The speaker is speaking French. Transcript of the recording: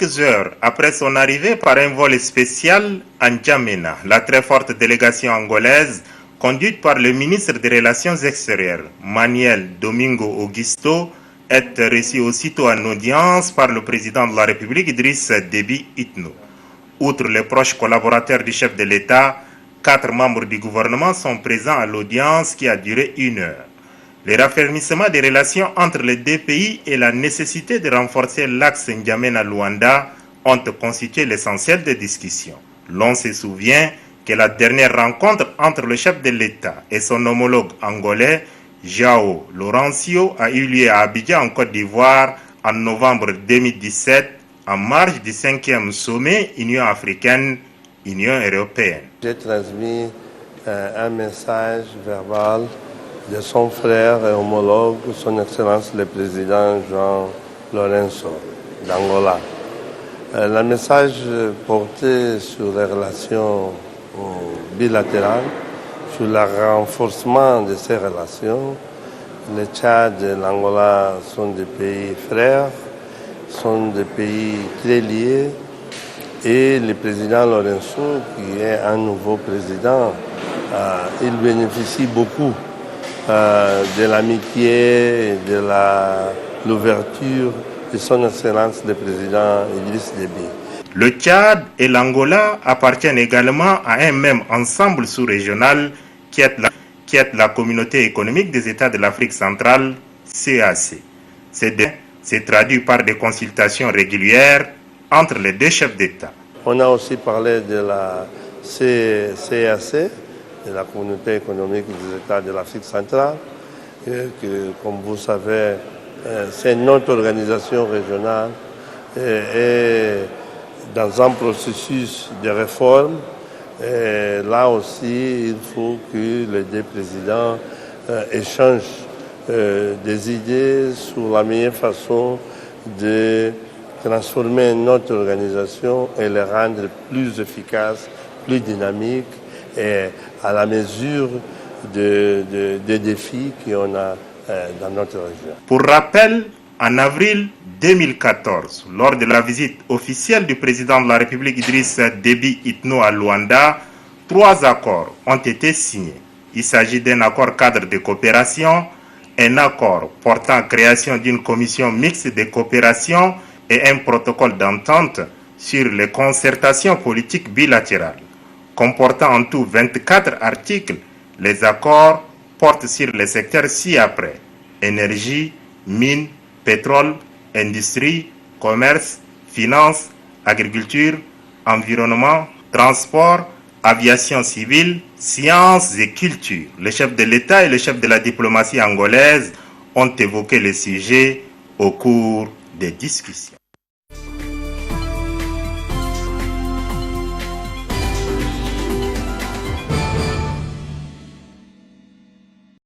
Quelques heures après son arrivée par un vol spécial à N'Djamena, la très forte délégation angolaise, conduite par le ministre des Relations extérieures, Manuel Domingo Augusto, est reçue aussitôt en audience par le président de la République, Idriss Déby Itno. Outre les proches collaborateurs du chef de l'État, 4 membres du gouvernement sont présents à l'audience qui a duré 1 heure. Le raffermissement des relations entre les deux pays et la nécessité de renforcer l'axe N'Djamena-Luanda ont constitué l'essentiel des discussions. L'on se souvient que la dernière rencontre entre le chef de l'État et son homologue angolais, João Lourenço, a eu lieu à Abidjan en Côte d'Ivoire en novembre 2017, en marge du 5e sommet Union africaine-Union européenne. J'ai transmis un message verbal de son frère et homologue, son Excellence le Président João Lourenço d'Angola. Le message portait sur les relations bilatérales, sur le renforcement de ces relations. Le Tchad et l'Angola sont des pays frères, sont des pays très liés. Et le président Lourenço, qui est un nouveau président, il bénéficie beaucoup de l'amitié et de l'ouverture de son Excellence le président Idriss Déby. Le Tchad et l'Angola appartiennent également à un même ensemble sous-régional qui est la Communauté économique des États de l'Afrique centrale, CEEAC. C'est traduit par des consultations régulières entre les deux chefs d'État. On a aussi parlé de la CEEAC, de la Communauté économique des États de l'Afrique centrale, que, comme vous savez, c'est notre organisation régionale et dans un processus de réforme. Et là aussi, il faut que les deux présidents échangent des idées sur la meilleure façon de transformer notre organisation et la rendre plus efficace, plus dynamique et à la mesure des défis qu'on a dans notre région. Pour rappel, en avril 2014, lors de la visite officielle du président de la République Idriss Déby Itno à Luanda, 3 accords ont été signés. Il s'agit d'un accord cadre de coopération, un accord portant création d'une commission mixte de coopération et un protocole d'entente sur les concertations politiques bilatérales. Comportant en tout 24 articles, les accords portent sur les secteurs ci-après: énergie, mines, pétrole, industrie, commerce, finance, agriculture, environnement, transport, aviation civile, sciences et culture. Le chef de l'État et le chef de la diplomatie angolaise ont évoqué le sujet au cours des discussions.